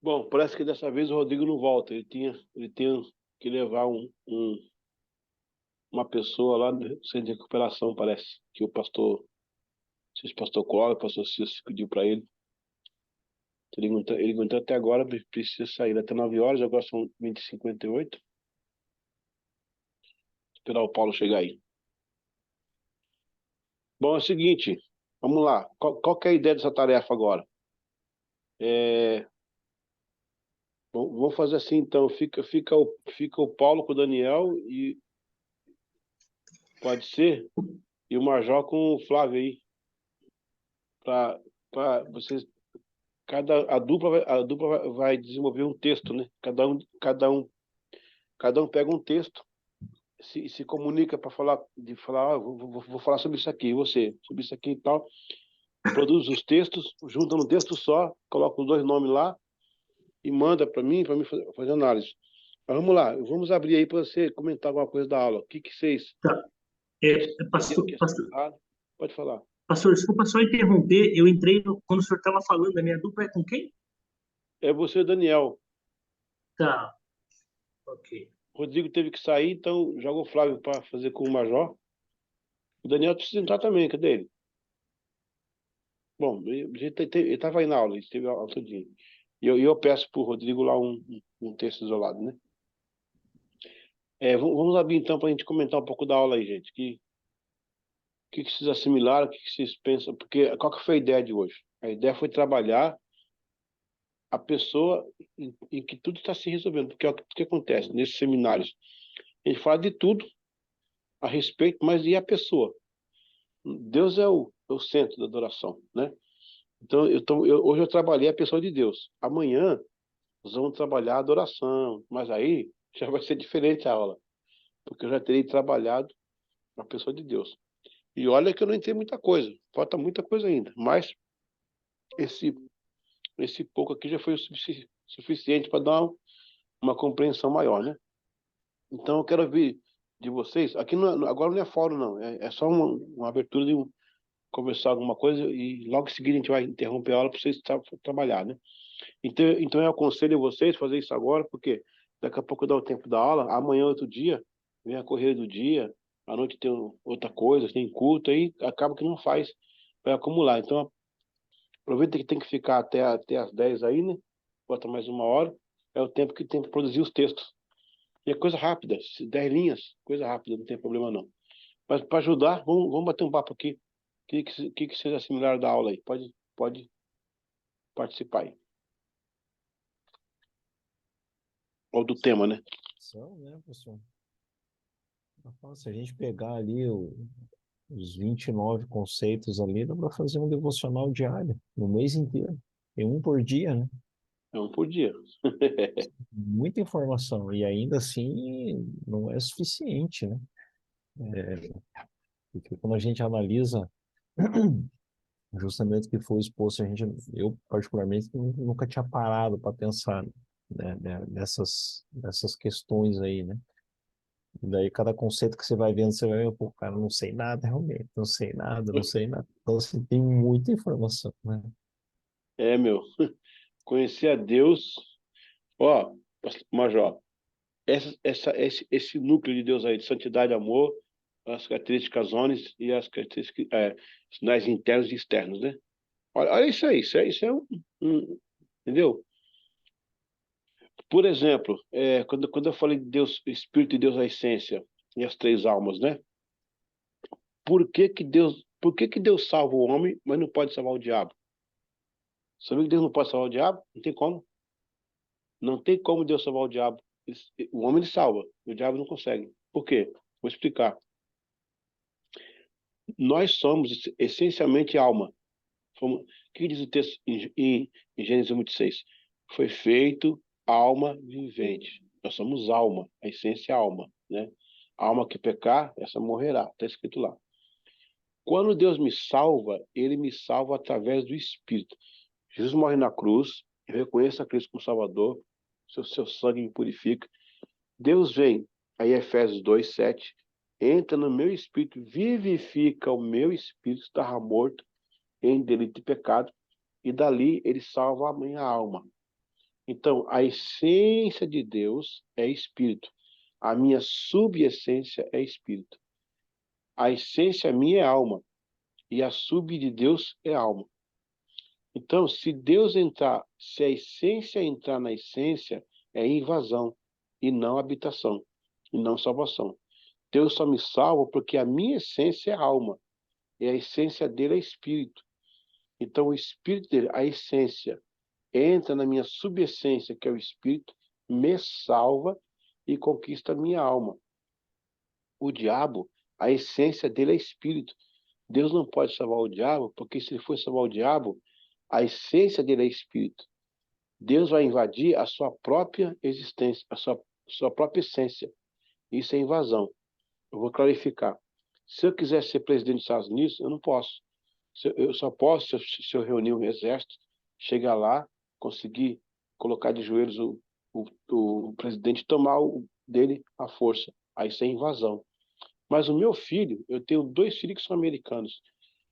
Bom, parece que dessa vez o Rodrigo não volta. Ele tinha que levar uma pessoa lá no centro de recuperação, parece, que o pastor, não sei se o pastor Clóvis, o pastor Cícero pediu para ele. Ele aguentou até agora, precisa sair até 9 horas, agora são 20h58. Esperar o Paulo chegar aí. Bom, é o seguinte, vamos lá. Qual que é a ideia dessa tarefa agora? É, vamos fazer assim, então. Fica o Paulo com o Daniel e pode ser, e o Major com o Flávio aí, para vocês. A dupla vai desenvolver um texto, né? Cada um pega um texto, se comunica para falar, vou falar sobre isso aqui, você, sobre isso aqui e tal. Produz os textos, junta num texto só, coloca os dois nomes lá e manda para mim fazer análise. Mas vamos lá, vamos abrir aí para você comentar alguma coisa da aula. O que que vocês Tá. entenderam que Pastor, é assimilar? Pode falar. pastor, desculpa só interromper. Eu entrei quando o senhor estava falando. A minha dupla é com quem? É você, Daniel. Tá, ok. O Rodrigo teve que sair, então joga o Flávio para fazer com o Major. O Daniel precisa entrar também, cadê ele? Bom, ele estava aí na aula, ele esteve aula todinho. E eu peço para o Rodrigo lá um texto isolado, né? Vamos abrir então para a gente comentar um pouco da aula aí, gente. Que vocês assimilaram, o que vocês pensam? Porque qual que foi a ideia de hoje? A ideia foi trabalhar a pessoa em que tudo está se resolvendo. Porque é o que acontece nesses seminários. A gente fala de tudo a respeito, mas e a pessoa? Deus é o centro da adoração, né? Então, hoje eu trabalhei a pessoa de Deus. Amanhã nós vamos trabalhar a adoração, mas aí já vai ser diferente a aula, porque eu já terei trabalhado a pessoa de Deus. E olha que eu não entrei muita coisa, falta muita coisa ainda, mas esse, esse pouco aqui já foi o suficiente para dar uma compreensão maior, né? Então eu quero ouvir de vocês, aqui agora não é fórum não, é só uma abertura de conversar alguma coisa e logo em seguida a gente vai interromper a aula para vocês trabalhar, né? Então eu aconselho vocês a fazer isso agora, porque daqui a pouco dá o tempo da aula, amanhã é outro dia, vem a correria do dia, à noite tem outra coisa, tem culto, aí acaba que não faz, vai acumular. Então aproveita que tem que ficar até as 10 aí, né? Bota mais uma hora, é o tempo que tem para produzir os textos. E é coisa rápida, 10 linhas, coisa rápida, não tem problema não. Mas para ajudar, vamos bater um papo aqui. O que vocês assimilaram da aula aí? Pode participar aí. Ou do tema, né? São, né, professor? Rapaz, se a gente pegar ali os 29 conceitos ali, dá para fazer um devocional diário, no mês inteiro. Tem um por dia, né? É um por dia. Muita informação. E ainda assim, não é suficiente, né? Porque quando a gente analisa justamente o que foi exposto, eu particularmente nunca tinha parado para pensar, nessas questões aí, né? E daí cada conceito que você vai vendo, você vai ver, pô, cara, não sei nada realmente, não sei nada, não sei nada. Então, assim, tem muita informação, né? Meu. Conhecer a Deus. Ó, Major, esse núcleo de Deus aí, de santidade, amor, as características zones e as características, sinais internos e externos, né? Olha isso aí, isso é entendeu? Por exemplo, quando eu falei de Deus, Espírito de Deus, a essência e as três almas, né? Por que que Deus salva o homem, mas não pode salvar o diabo? Sabia que Deus não pode salvar o diabo? Não tem como. Não tem como Deus salvar o diabo. O homem ele salva, o diabo não consegue. Por quê? Vou explicar. Nós somos essencialmente alma. O que diz o texto em Gênesis 1:26? Foi feito alma vivente. Nós somos alma, a essência é alma, né? A alma que pecar, essa morrerá. Está escrito lá. Quando Deus me salva, Ele me salva através do Espírito. Jesus morre na cruz, eu reconheço a Cristo como Salvador, seu sangue me purifica. Deus vem, aí Efésios 2:7, entra no meu espírito, vivifica o meu espírito, estava morto em delito e pecado, e dali ele salva a minha alma. Então, a essência de Deus é espírito. A minha subessência é espírito. A essência minha é alma. E a sub de Deus é alma. Então, se a essência entrar na essência, é invasão e não habitação, e não salvação. Deus só me salva porque a minha essência é alma, e a essência dele é espírito. Então, o espírito dele, a essência, entra na minha subessência, que é o espírito, me salva e conquista a minha alma. O diabo, a essência dele é espírito. Deus não pode salvar o diabo, porque se ele for salvar o diabo, a essência dele é espírito. Deus vai invadir a sua própria existência, a sua própria essência. Isso é invasão. Eu vou clarificar. Se eu quiser ser presidente dos Estados Unidos, eu não posso. Eu só posso se eu reunir um exército, chegar lá, conseguir colocar de joelhos o presidente e tomar dele a força. Aí isso é invasão. Mas o meu filho, eu tenho 2 filhos que são americanos.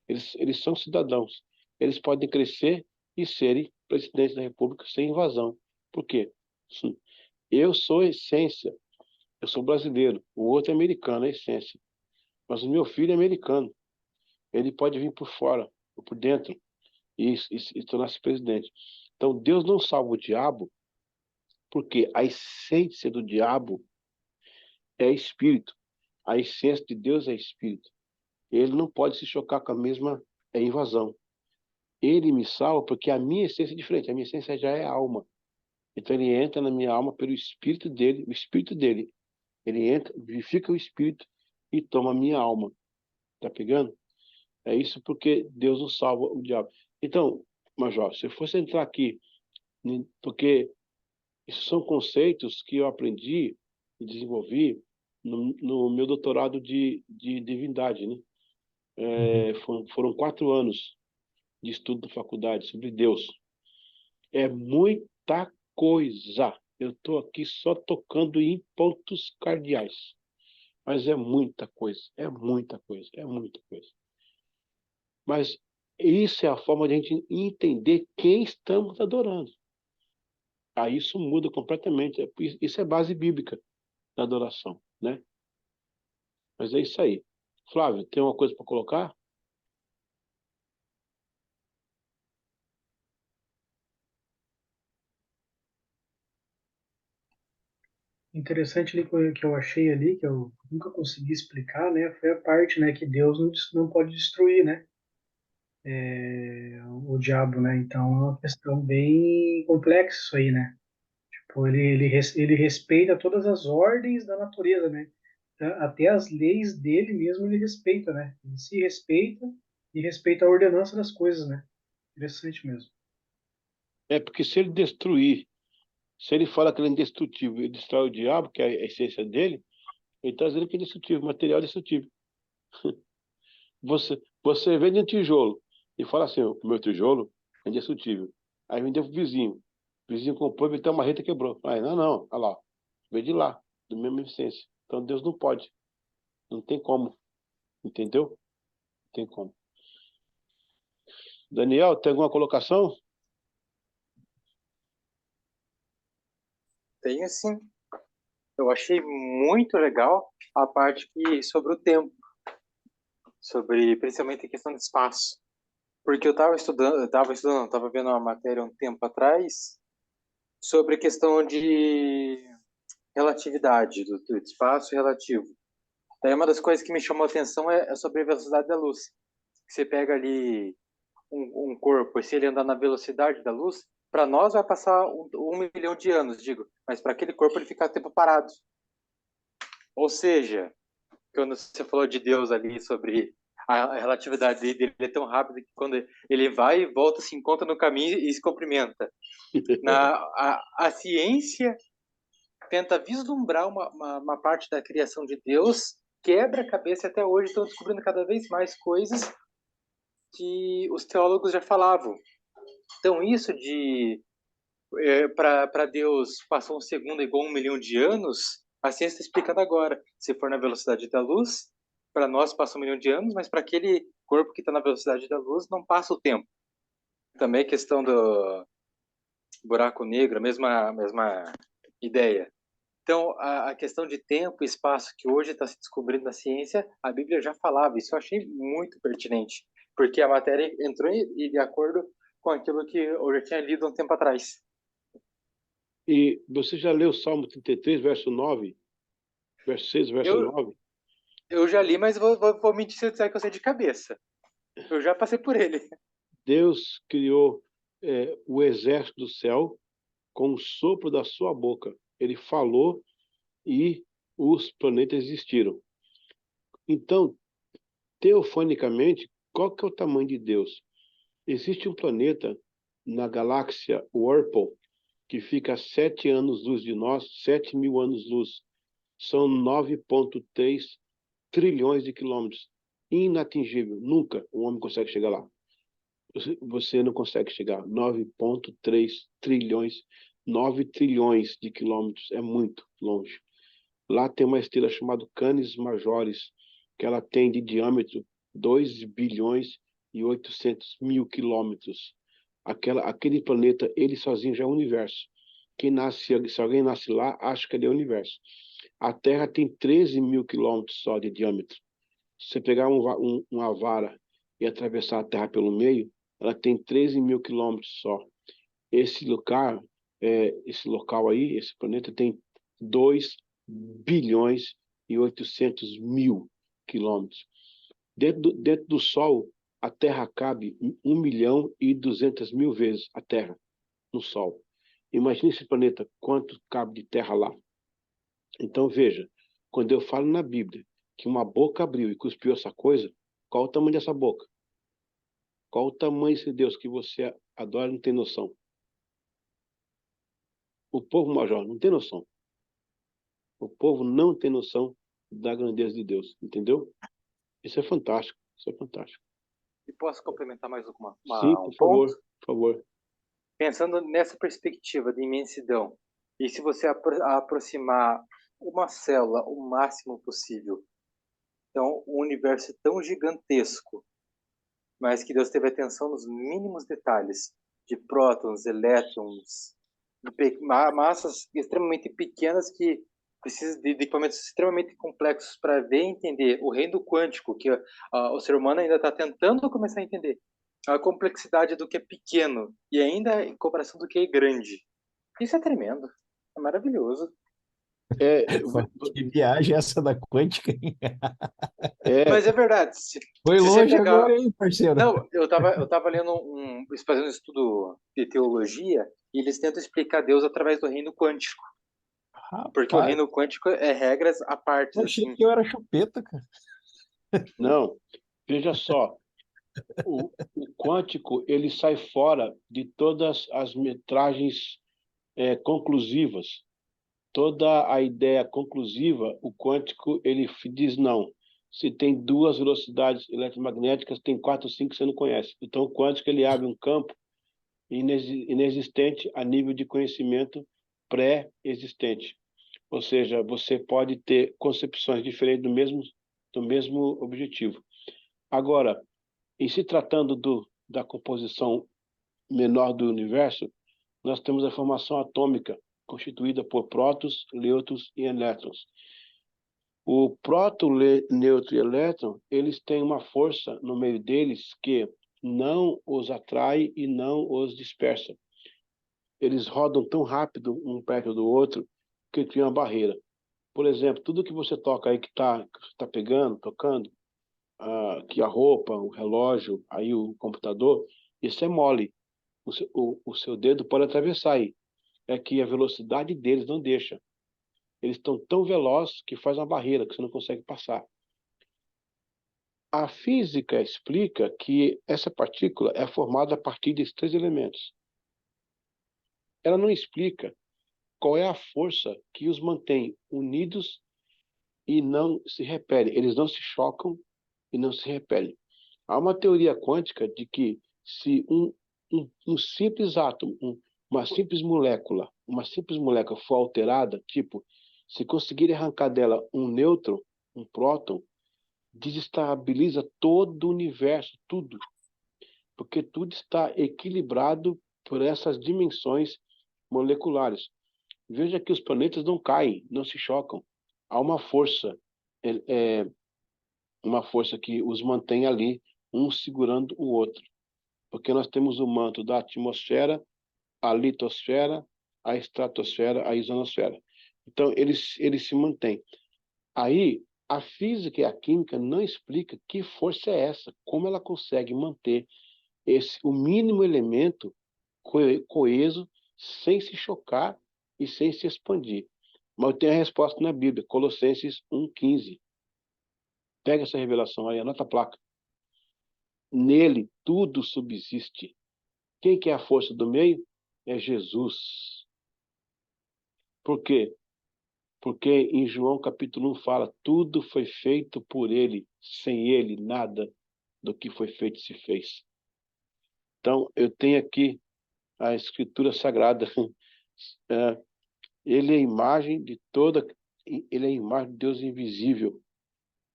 Eles são cidadãos. Eles podem crescer e serem presidentes da República sem invasão. Por quê? Eu sou essência. Eu sou brasileiro. O outro é americano, é essência. Mas o meu filho é americano. Ele pode vir por fora, ou por dentro, e tornar-se presidente. Então, Deus não salva o diabo, porque a essência do diabo é espírito. A essência de Deus é espírito. Ele não pode se chocar com a mesma invasão. Ele me salva porque a minha essência é diferente. A minha essência já é alma. Então ele entra na minha alma pelo espírito dele, o espírito dele. Ele entra, vivifica o espírito e toma a minha alma. Tá pegando? É isso porque Deus não salva o diabo. Então, Major, se eu fosse entrar aqui, porque esses são conceitos que eu aprendi e desenvolvi no meu doutorado de divindade, né? Foram 4 anos de estudo da faculdade sobre Deus. É muita coisa. Eu estou aqui só tocando em pontos cardeais. Mas é muita coisa, é muita coisa, é muita coisa. Mas isso é a forma de a gente entender quem estamos adorando. Aí isso muda completamente. Isso é base bíblica da adoração, né? Mas é isso aí. Flávio, tem uma coisa para colocar? Interessante ali que eu achei ali, que eu nunca consegui explicar, né? Foi a parte, né, que Deus não pode destruir, né? O diabo, né? Então é uma questão bem complexa isso aí, né? Tipo, ele respeita todas as ordens da natureza, né? Até as leis dele mesmo ele respeita, né? Ele se respeita e respeita a ordenança das coisas, né? Interessante mesmo. É porque se ele fala que ele é indestrutível e destrói o diabo, que é a essência dele, ele está dizendo que é destrutivo, material é destrutivo. Você vende um tijolo e fala assim: o meu tijolo é indestrutível. Aí vendeu pro vizinho. O vizinho comprou e meteu uma marreta e quebrou. Aí, não, não, olha lá. Veio de lá, do mesmo essência. Então Deus não pode. Não tem como. Entendeu? Não tem como. Daniel, tem alguma colocação? Tenho sim. Eu achei muito legal a parte sobre o tempo, sobre principalmente a questão de espaço. Porque estava vendo uma matéria um tempo atrás sobre a questão de relatividade, do espaço relativo. Daí uma das coisas que me chamou a atenção é sobre a velocidade da luz. Você pega ali um corpo, e se ele andar na velocidade da luz, para nós vai passar 1 milhão de anos, digo, mas para aquele corpo ele fica tempo parado. Ou seja, quando você falou de Deus ali, sobre a relatividade dele, ele é tão rápido que quando ele vai e volta, se encontra no caminho e se cumprimenta. A ciência tenta vislumbrar uma parte da criação de Deus, quebra a cabeça, e até hoje estão descobrindo cada vez mais coisas que os teólogos já falavam. Então, isso de para Deus passou um segundo igual 1 milhão de anos, a ciência está explicando agora. Se for na velocidade da luz, para nós passa 1 milhão de anos, mas para aquele corpo que está na velocidade da luz não passa o tempo. Também a questão buraco negro, a mesma ideia. Então, a questão de tempo e espaço que hoje está se descobrindo na ciência, a Bíblia já falava. Isso eu achei muito pertinente, porque a matéria entrou de acordo com aquilo que eu já tinha lido um tempo atrás. E você já leu o Salmo 33, verso 9? Verso 6, verso Eu, 9? eu já li, mas vou mentir se eu disser que eu sei de cabeça. Eu já passei por ele. Deus criou o exército do céu com o sopro da sua boca. Ele falou e os planetas existiram. Então, teofonicamente, qual que é o tamanho de Deus? Existe um planeta na galáxia Whirlpool que fica a 7 anos-luz de nós, 7.000 anos-luz. São 9,3 trilhões de quilômetros. Inatingível. Nunca o homem consegue chegar lá. Você não consegue chegar. 9,3 trilhões. 9 trilhões de quilômetros. É muito longe. Lá tem uma estrela chamada Canis Majoris, que ela tem de diâmetro 2 bilhões e 800 mil quilômetros. Aquele planeta, ele sozinho já é o universo. Se alguém nasce lá, acha que ele é o universo. A Terra tem 13 mil quilômetros só de diâmetro. Se você pegar uma vara e atravessar a Terra pelo meio, ela tem 13 mil quilômetros só. Esse local aí, esse planeta tem 2 bilhões e 800 mil quilômetros. Dentro do Sol, a Terra cabe 1 milhão e 200 mil vezes a Terra no Sol. Imagine esse planeta, quanto cabe de terra lá. Então, veja, quando eu falo na Bíblia que uma boca abriu e cuspiu essa coisa, qual o tamanho dessa boca? Qual o tamanho desse Deus que você adora e não tem noção? O povo major não tem noção. O povo não tem noção da grandeza de Deus, entendeu? Isso é fantástico, isso é fantástico. E posso complementar mais Sim, um por favor, ponto? por favor. Pensando nessa perspectiva de imensidão, e se você aproximar uma célula o máximo possível, então um universo tão gigantesco, mas que Deus teve atenção nos mínimos detalhes, de prótons, elétrons, massas extremamente pequenas que precisam de equipamentos extremamente complexos para ver e entender o reino quântico, que o ser humano ainda está tentando começar a entender. A complexidade do que é pequeno e ainda em comparação do que é grande. Isso é tremendo. É maravilhoso. É, Que viagem é essa da quântica, hein? é, Mas é verdade. Se Foi você longe pegar. agora, hein, parceiro? Não, eu tava lendo fazendo um estudo de teologia e eles tentam explicar Deus através do reino quântico. Porque o Rapaz, reino quântico é regras à parte, eu achei assim. que eu era chupeta, cara. não, veja só, o quântico ele sai fora de todas as metragens conclusivas. Toda a ideia conclusiva, o quântico ele diz não. Se tem duas velocidades eletromagnéticas, tem 4 ou 5 que você não conhece. Então, o quântico ele abre um campo inexistente a nível de conhecimento pré-existente. Ou seja, você pode ter concepções diferentes do mesmo objetivo. Agora, em se tratando da composição menor do universo, nós temos a formação atômica, constituída por prótons, nêutrons e elétrons. O próton, nêutron e elétron, eles têm uma força no meio deles que não os atrai e não os dispersa. Eles rodam tão rápido um perto do outro que cria uma barreira. Por exemplo, tudo que você toca aí que está pegando, tocando, que a roupa, o relógio, aí o computador, isso é mole. O seu dedo pode atravessar aí. É que a velocidade deles não deixa. Eles estão tão velozes que faz uma barreira que você não consegue passar. A física explica que essa partícula é formada a partir desses 3 elementos. Ela não explica qual é a força que os mantém unidos e não se repelem. Eles não se chocam e não se repelem. Há uma teoria quântica de que se um simples átomo, uma simples molécula for alterada, tipo, se conseguir arrancar dela um nêutron, um próton, desestabiliza todo o universo, tudo, porque tudo está equilibrado por essas dimensões moleculares. Veja que os planetas não caem, não se chocam. Há uma força que os mantém ali, um segurando o outro. Porque nós temos o manto da atmosfera, a litosfera, a estratosfera, a isonosfera. Então, eles se mantêm. Aí, a física e a química não explicam que força é essa, como ela consegue manter o mínimo elemento coeso, sem se chocar e sem se expandir. Mas eu tenho a resposta na Bíblia, Colossenses 1,15. Pega essa revelação aí, anota a placa. Nele tudo subsiste. Quem que é a força do meio? É Jesus. Por quê? Porque em João capítulo 1 fala, tudo foi feito por ele, sem ele nada do que foi feito se fez. Então, eu tenho aqui a Escritura Sagrada. Ele é a imagem de toda, ele é a imagem de Deus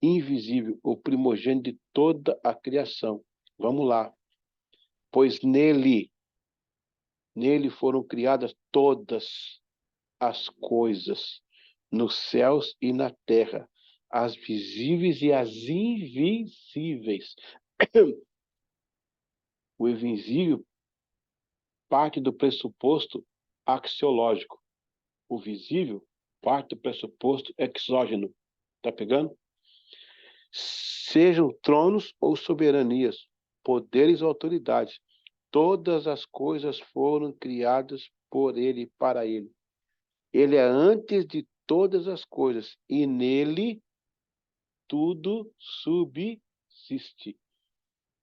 invisível, o primogênito de toda a criação. Vamos lá. Pois nele foram criadas todas as coisas, nos céus e na terra, as visíveis e as invisíveis. O invisível parte do pressuposto axiológico. O visível parte do pressuposto exógeno. Tá pegando? Sejam tronos ou soberanias, poderes ou autoridades, todas as coisas foram criadas por ele e para ele. Ele é antes de todas as coisas e nele tudo subsiste.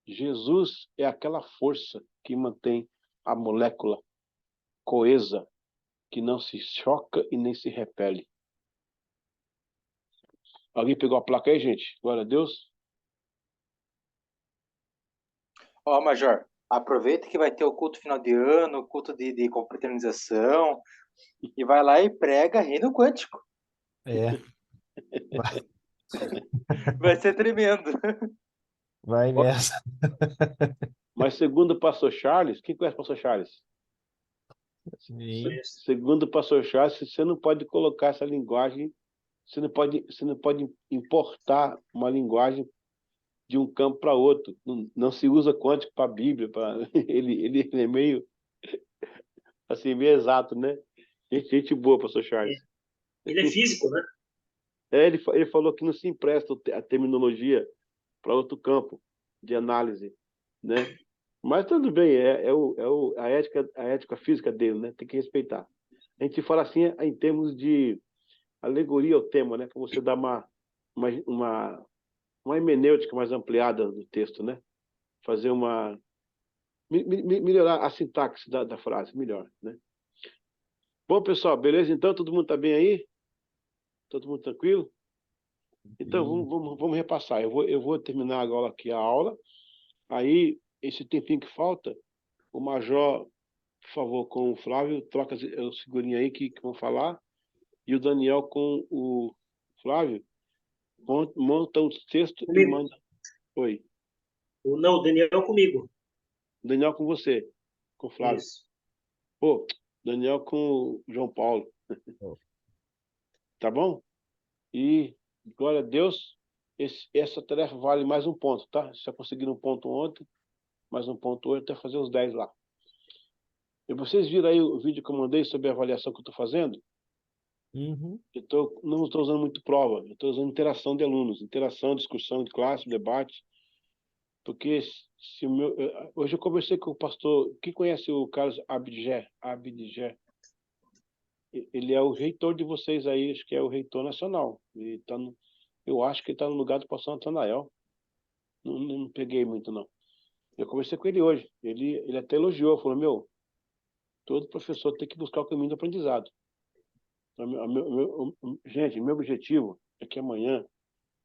Jesus é aquela força que mantém a molécula coesa, que não se choca e nem se repele. Alguém pegou a placa aí, gente? Glória a Deus. Ó, Major, aproveita que vai ter o culto final de ano, o culto de confraternização, e vai lá e prega reino quântico. É, Vai ser tremendo. vai nessa. Mas segundo o pastor Charles, quem conhece o pastor Charles? Sim. Segundo o pastor Charles, você não pode colocar essa linguagem, você não pode importar uma linguagem de um campo para outro. Não se usa quântico para a Bíblia. Ele é meio, assim, meio exato, né? Gente boa, pastor Charles. Ele é físico, né? Ele falou que não se empresta a terminologia para outro campo de análise, né? Mas tudo bem, a ética física dele, né? Tem que respeitar. A gente fala assim em termos de alegoria ao tema, né? Para você dar uma hermenêutica mais ampliada do texto, né? Fazer melhorar a sintaxe da frase, melhor, né? Bom, pessoal, beleza? Então, todo mundo está bem aí? Todo mundo tranquilo? Então, vamos repassar. Eu vou terminar agora aqui a aula. Aí, esse tempinho que falta, o Major, por favor, com o Flávio, troca o figurinha aí que vão falar. E o Daniel com o Flávio, monta o texto e Comigo. manda. Oi. Não, o Daniel comigo. Daniel com você, com o Flávio. Isso. Pô, Daniel com o João Paulo. Tá bom? E, glória a Deus, essa tarefa vale mais um ponto, tá? Se eu conseguir um ponto ontem, mais um ponto hoje, até fazer os 10 lá. E vocês viram aí o vídeo que eu mandei sobre a avaliação que eu estou fazendo? Uhum. Não estou usando muito prova, eu estou usando interação de alunos, interação, discussão de classe, debate, porque hoje eu conversei com o pastor, quem conhece o Carlos Abdigé? Ele é o reitor de vocês aí, acho que é o reitor nacional. Eu acho que ele está no lugar do pastor Natanael. Não peguei muito, não. Eu conversei com ele hoje. Ele até elogiou, falou, todo professor tem que buscar o caminho do aprendizado. Então, gente, meu objetivo é que amanhã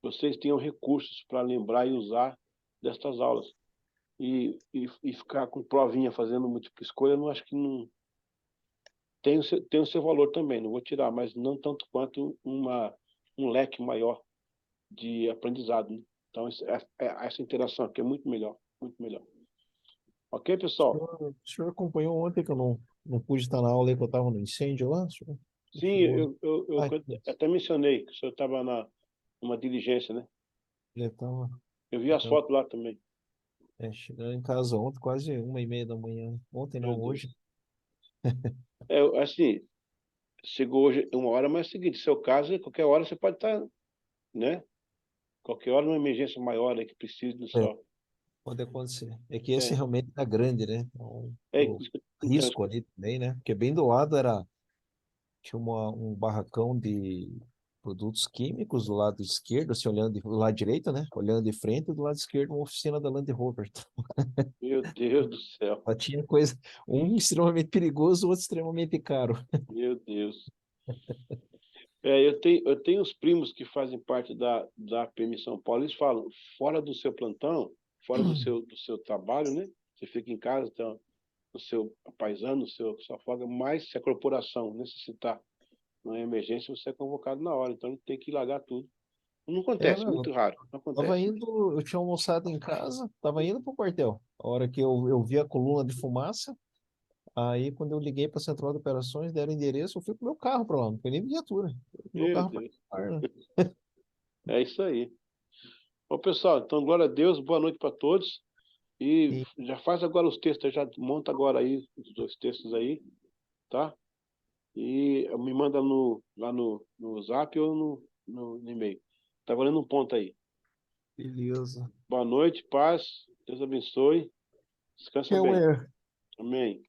vocês tenham recursos para lembrar e usar destas aulas. E ficar com provinha fazendo múltipla escolha, eu não acho que não tem o seu valor também, não vou tirar, mas não tanto quanto um leque maior de aprendizado, né? Então, essa interação aqui é muito melhor, muito melhor. Ok, pessoal? O senhor acompanhou ontem que eu não não pude estar na aula aí que eu estava no incêndio lá. O senhor não Sim, chegou. eu Ai, até mencionei que o senhor estava numa diligência, né? ele estava Eu vi as fotos lá também. chegando em casa ontem, quase 1h30 da manhã. Ontem Meu não, hoje. Deus. Assim, chegou hoje 1 hora, mas é o seguinte, seu caso, qualquer hora você pode estar, né? Qualquer hora uma emergência maior aí que precise do É, só. pode acontecer. É que esse É, realmente tá grande, né? Então, o então, risco ali também, né? Porque bem do lado tinha um barracão de produtos químicos do lado esquerdo, assim, do lado direito, né? Olhando de frente, e do lado esquerdo uma oficina da Land Rover. meu Deus do céu, Só tinha coisa, um extremamente perigoso, o outro extremamente caro. meu Deus. Eu tenho uns primos que fazem parte da PM São Paulo, eles falam, fora do seu plantão, fora do seu trabalho, né? Você fica em casa, então, no seu paisano, sua folga, mas se a corporação necessitar uma emergência, você é convocado na hora, então tem que largar tudo. Não acontece, Não, muito raro, não tava acontece. indo, eu tinha almoçado em casa, tava indo pro quartel. A hora que eu vi a coluna de fumaça, aí quando eu liguei para a central de operações, deram endereço, eu fui com meu carro para lá, não foi nem viatura. Fui com meu Meu carro Deus, particular, né? é isso aí. Bom, pessoal, então, glória a Deus, boa noite para todos. E E já faz agora os textos, já monta agora aí os 2 textos aí, tá? E me manda lá no Zap ou no e-mail. Tá valendo um ponto aí. beleza. Boa noite, paz, Deus abençoe. Descansa Até bem. amanhã. Amém.